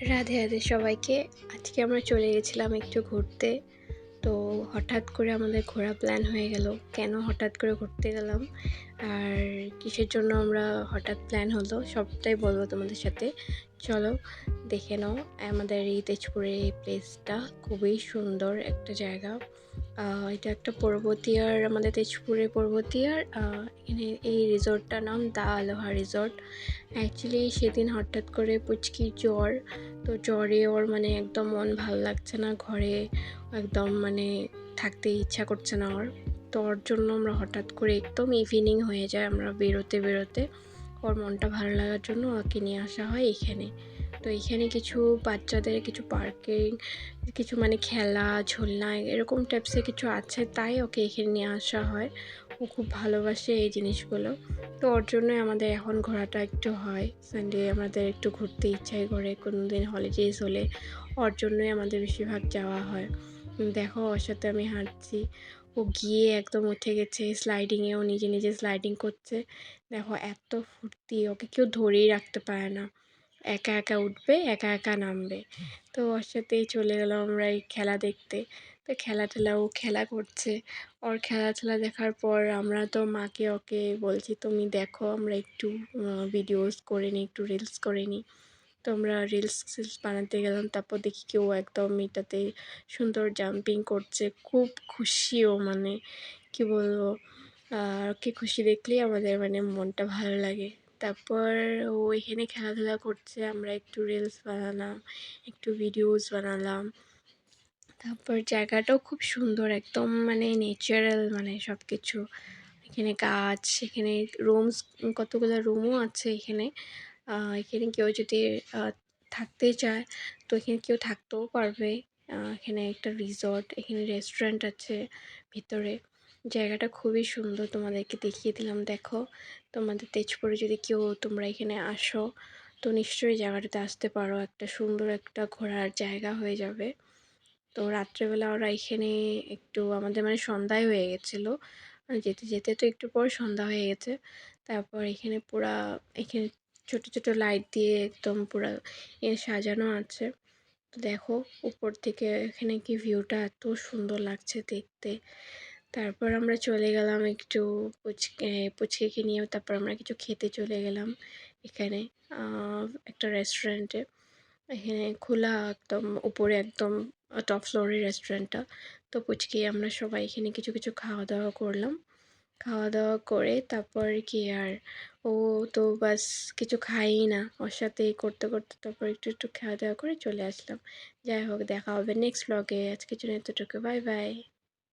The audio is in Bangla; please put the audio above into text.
রাধে রাধে সবাইকে। আজকে আমরা চলে গেছিলাম একটু ঘুরতে। তো হঠাৎ করে আমাদের ঘোরা প্ল্যান হয়ে গেল। কেন হঠাৎ করে ঘুরতে গেলাম আর কিসের জন্য আমরা হঠাৎ প্ল্যান হলো সবটাই বলবো তোমাদের সাথে। চলো দেখে নাও। আমাদের এই তেজপুরের এই প্লেসটা খুবই সুন্দর একটা জায়গা। এটা একটা পর্বতীয়ার, আমাদের তেজপুরের পর্বতীয়ার। এখানে এই রিসোর্টটার নাম দা আলোহা রিসোর্ট। অ্যাকচুয়ালি সেদিন হঠাৎ করে পুচকির জ্বর, তো জ্বরে ওর মানে একদম মন ভালো লাগছে না, ঘরে একদম মানে থাকতে ইচ্ছা করছে না ওর। তো ওর জন্য আমরা হঠাৎ করে একদম ইভিনিং হয়ে যায়, আমরা বেরোতে বেরোতে ওর মনটা ভালো লাগার জন্য ওকে নিয়ে আসা হয় এখানে। তো এখানে কিছু বাচ্চাদের কিছু পার্কিং, কিছু মানে খেলা ঝুলনা এরকম টাইপসের কিছু আছে, তাই ওকে এখানে নিয়ে আসা হয়। ও খুব ভালোবাসে এই জিনিসগুলো। তো ওর জন্যই আমাদের এখন ঘোরাটা একটু হয়। সানডে আমাদের একটু ঘুরতে ইচ্ছাই করে, কোনো দিন হলিডেজ হলে ওর জন্যই আমাদের বেশিরভাগ যাওয়া হয়। দেখো ওর সাথে আমি হাঁটছি, ও গিয়ে একদম উঠে গেছে স্লাইডিংয়ে, ও নিজে নিজে স্লাইডিং করছে। দেখো এত ফুর্তি, ওকে কেউ ধরেই রাখতে পারে না, একা একা উঠবে একা একা নামবে। তো ওর সাথেই চলে গেলাম আমরা এই খেলা দেখতে। তো ও খেলা করছে। ওর খেলাধুলা দেখার পর আমরা তো মাকে ওকে বলছি তুমি দেখো আমরা একটু ভিডিওস করে নিই, একটু রিলস করে নিই। তো আমরা রিলস বানাতে গেলাম, তারপর দেখি কেউ একদম এটাতে সুন্দর জাম্পিং করছে, খুব খুশি ও, মানে কি বলবো। ওকে খুশি দেখলেই আমাদের মানে মনটা ভালো লাগে। তারপর ও এখানে খেলাধুলা করছে, আমরা একটু রিলস বানালাম, একটু ভিডিওস বানালাম। তারপর জায়গাটাও খুব সুন্দর, একদম মানে ন্যাচারাল, মানে সব কিছু। এখানে গাছ, এখানে রুমস, কতগুলো রুমও আছে এখানে। এখানে কেউ যদি থাকতে চায় তো এখানে কেউ থাকতেও পারবে। এখানে একটা রিসর্ট, এখানে রেস্টুরেন্ট আছে ভিতরে। জায়গাটা খুবই সুন্দর, তোমাদেরকে দেখিয়ে দিলাম। দেখো তোমাদের তেজপুরে যদি কেউ তোমরা এখানে আসো তো নিশ্চয়ই জায়গাটাতে আসতে পারো, একটা সুন্দর একটা ঘোরার জায়গা হয়ে যাবে। তো রাত্রেবেলা ওরা এখানে একটু আমাদের মানে সন্ধ্যায় হয়ে গেছিলো, যেতে যেতে তো একটু পর সন্ধ্যা হয়ে গেছে। তারপর এখানে পুরা, এখানে ছোট ছোট লাইট দিয়ে একদম পুরা সাজানো আছে। তো দেখো উপর থেকে এখানে কি ভিউটা এত সুন্দর লাগছে দেখতে। তারপর আমরা চলে গেলাম একটু পুচকেকে নিয়ে, তারপর আমরা কিছু খেতে চলে গেলাম এখানে একটা রেস্টুরেন্টে। এখানে খোলা একদম উপরে, একদম টপ ফ্লোরের রেস্টুরেন্টটা। তো পুচকে আমরা সবাই এখানে কিছু কিছু খাওয়া দাওয়া করলাম। খাওয়া দাওয়া করে তারপর কি আর, ও তো বাস কিছু খাইই না, ওর সাথে করতে করতে তারপর একটু একটু খাওয়া দাওয়া করে চলে আসলাম। যাই হোক, দেখা হবে নেক্সট ব্লগে। আজকের জন্য এতটুকু, বাই বাই।